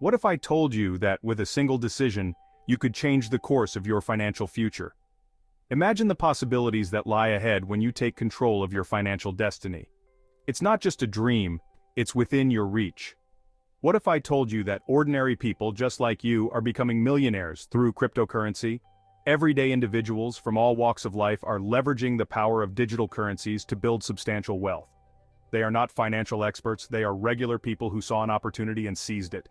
What if I told you that with a single decision, you could change the course of your financial future? Imagine the possibilities that lie ahead when you take control of your financial destiny. It's not just a dream, it's within your reach. What if I told you that ordinary people just like you are becoming millionaires through cryptocurrency? Everyday individuals from all walks of life are leveraging the power of digital currencies to build substantial wealth. They are not financial experts, they are regular people who saw an opportunity and seized it.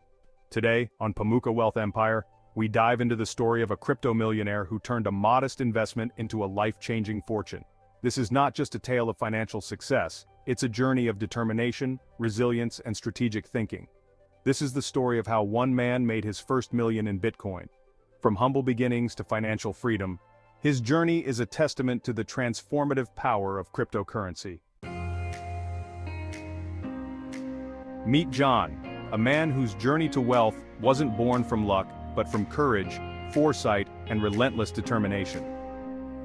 Today, on Pamuka Wealth Empire, we dive into the story of a crypto millionaire who turned a modest investment into a life-changing fortune. This is not just a tale of financial success, it's a journey of determination, resilience, and strategic thinking. This is the story of how one man made his first million in Bitcoin. From humble beginnings to financial freedom, his journey is a testament to the transformative power of cryptocurrency. Meet John, a man whose journey to wealth wasn't born from luck, but from courage, foresight, and relentless determination.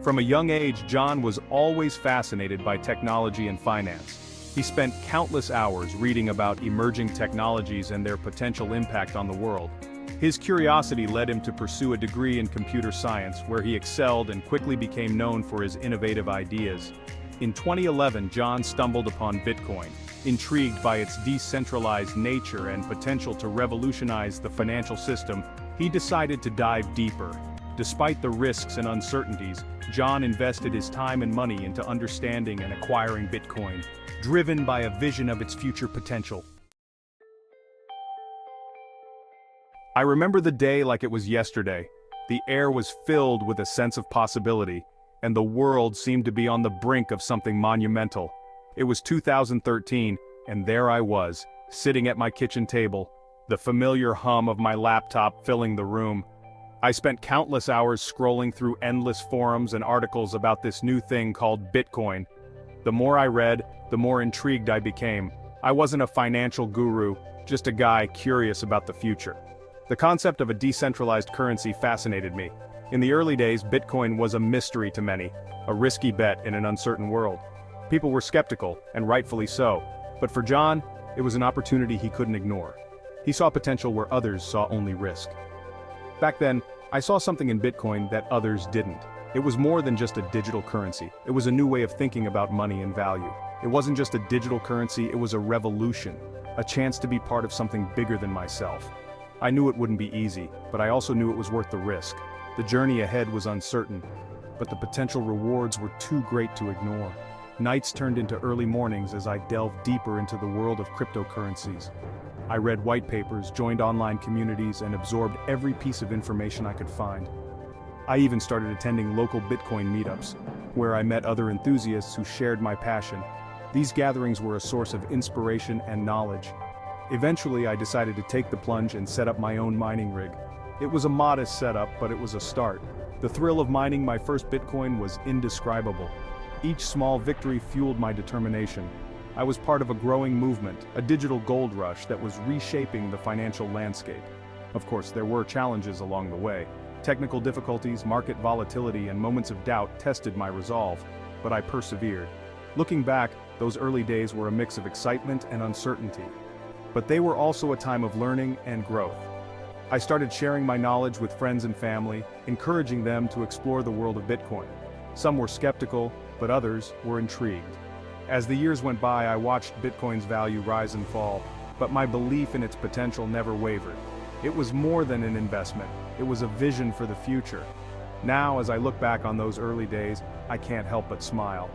From a young age, John was always fascinated by technology and finance. He spent countless hours reading about emerging technologies and their potential impact on the world. His curiosity led him to pursue a degree in computer science, where he excelled and quickly became known for his innovative ideas. In 2011, John stumbled upon Bitcoin. Intrigued by its decentralized nature and potential to revolutionize the financial system, he decided to dive deeper. Despite the risks and uncertainties, John invested his time and money into understanding and acquiring Bitcoin, driven by a vision of its future potential. I remember the day like it was yesterday. The air was filled with a sense of possibility, and the world seemed to be on the brink of something monumental. It was 2013, and there I was, sitting at my kitchen table, the familiar hum of my laptop filling the room. I spent countless hours scrolling through endless forums and articles about this new thing called Bitcoin. The more I read, the more intrigued I became. I wasn't a financial guru, just a guy curious about the future. The concept of a decentralized currency fascinated me. In the early days, Bitcoin was a mystery to many, a risky bet in an uncertain world. People were skeptical, and rightfully so. But for John, it was an opportunity he couldn't ignore. He saw potential where others saw only risk. Back then, I saw something in Bitcoin that others didn't. It was more than just a digital currency. It was a new way of thinking about money and value. It wasn't just a digital currency, it was a revolution, a chance to be part of something bigger than myself. I knew it wouldn't be easy, but I also knew it was worth the risk. The journey ahead was uncertain, but the potential rewards were too great to ignore. Nights turned into early mornings as I delved deeper into the world of cryptocurrencies. I read white papers, joined online communities, and absorbed every piece of information I could find. I even started attending local Bitcoin meetups, where I met other enthusiasts who shared my passion. These gatherings were a source of inspiration and knowledge. Eventually, I decided to take the plunge and set up my own mining rig. It was a modest setup, but it was a start. The thrill of mining my first Bitcoin was indescribable. Each small victory fueled my determination. I was part of a growing movement, a digital gold rush that was reshaping the financial landscape. Of course, there were challenges along the way. Technical difficulties, market volatility, and moments of doubt tested my resolve, but I persevered. Looking back, those early days were a mix of excitement and uncertainty. But they were also a time of learning and growth. I started sharing my knowledge with friends and family, encouraging them to explore the world of Bitcoin. Some were skeptical, but others were intrigued. As the years went by, I watched Bitcoin's value rise and fall, but my belief in its potential never wavered. It was more than an investment, it was a vision for the future. Now, as I look back on those early days, I can't help but smile.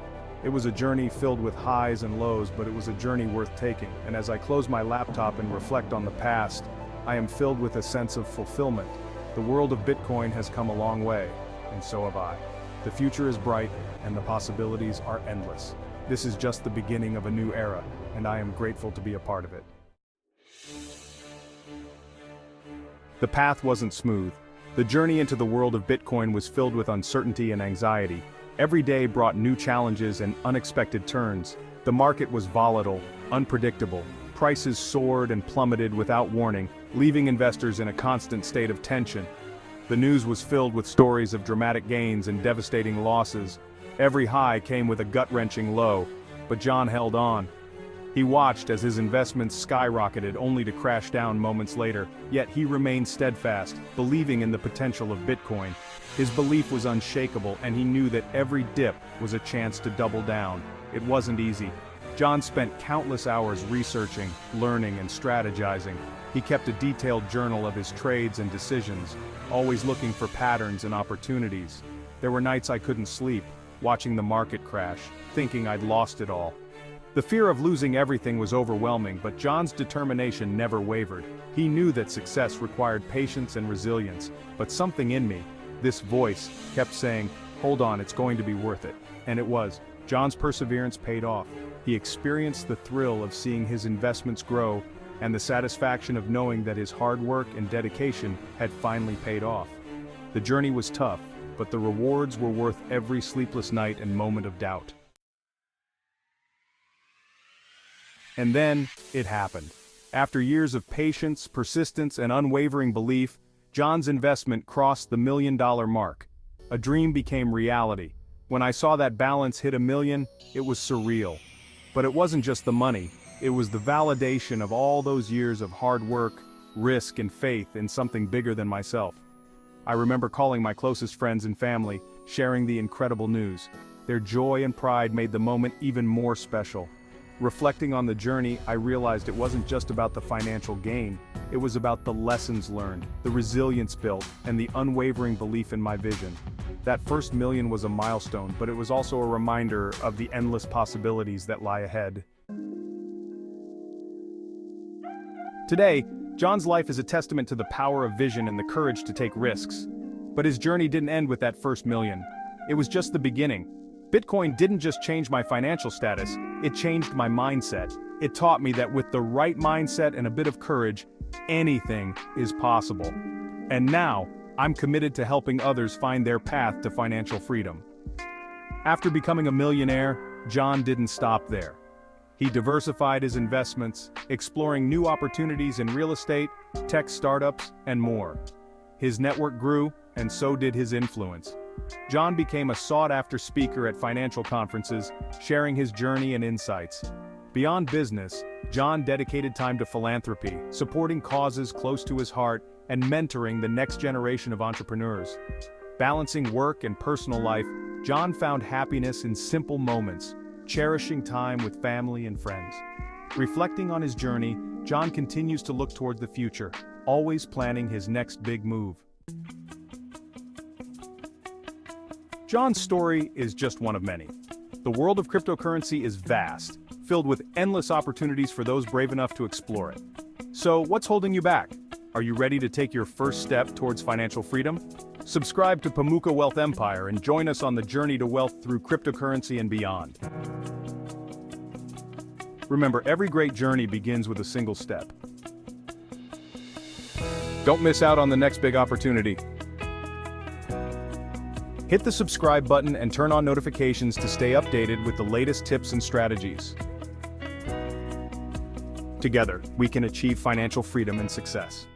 It was a journey filled with highs and lows, but it was a journey worth taking, and as I close my laptop and reflect on the past, I am filled with a sense of fulfillment. The world of Bitcoin has come a long way, and so have I. The future is bright, and the possibilities are endless. This is just the beginning of a new era, and I am grateful to be a part of it. The path wasn't smooth. The journey into the world of Bitcoin was filled with uncertainty and anxiety. Every day brought new challenges and unexpected turns. The market was volatile, unpredictable. Prices soared and plummeted without warning, leaving investors in a constant state of tension. The news was filled with stories of dramatic gains and devastating losses. Every high came with a gut-wrenching low, but John held on. He watched as his investments skyrocketed only to crash down moments later, yet he remained steadfast, believing in the potential of Bitcoin. His belief was unshakable and he knew that every dip was a chance to double down. It wasn't easy. John spent countless hours researching, learning and strategizing. He kept a detailed journal of his trades and decisions, always looking for patterns and opportunities. There were nights I couldn't sleep, watching the market crash, thinking I'd lost it all. The fear of losing everything was overwhelming, but John's determination never wavered. He knew that success required patience and resilience, but something in me, this voice, kept saying, "Hold on, it's going to be worth it." And it was. John's perseverance paid off. He experienced the thrill of seeing his investments grow, and the satisfaction of knowing that his hard work and dedication had finally paid off. The journey was tough, but the rewards were worth every sleepless night and moment of doubt. And then, it happened. After years of patience, persistence, and unwavering belief, John's investment crossed the $1 million mark. A dream became reality. When I saw that balance hit $1 million, it was surreal. But it wasn't just the money, it was the validation of all those years of hard work, risk, and faith in something bigger than myself. I remember calling my closest friends and family, sharing the incredible news. Their joy and pride made the moment even more special. Reflecting on the journey, I realized it wasn't just about the financial gain, it was about the lessons learned, the resilience built, and the unwavering belief in my vision. That first $1 million was a milestone, but it was also a reminder of the endless possibilities that lie ahead. Today, John's life is a testament to the power of vision and the courage to take risks. But his journey didn't end with that first $1 million. It was just the beginning. Bitcoin didn't just change my financial status, it changed my mindset. It taught me that with the right mindset and a bit of courage, anything is possible. And now, I'm committed to helping others find their path to financial freedom. After becoming a millionaire, John didn't stop there. He diversified his investments, exploring new opportunities in real estate, tech startups, and more. His network grew, and so did his influence. John became a sought-after speaker at financial conferences, sharing his journey and insights. Beyond business, John dedicated time to philanthropy, supporting causes close to his heart, and mentoring the next generation of entrepreneurs. Balancing work and personal life, John found happiness in simple moments, cherishing time with family and friends. Reflecting on his journey, John continues to look toward the future, always planning his next big move. John's story is just one of many. The world of cryptocurrency is vast, filled with endless opportunities for those brave enough to explore it. So, what's holding you back? Are you ready to take your first step towards financial freedom? Subscribe to Pamuka Wealth Empire and join us on the journey to wealth through cryptocurrency and beyond. Remember, every great journey begins with a single step. Don't miss out on the next big opportunity. Hit the subscribe button and turn on notifications to stay updated with the latest tips and strategies. Together, we can achieve financial freedom and success.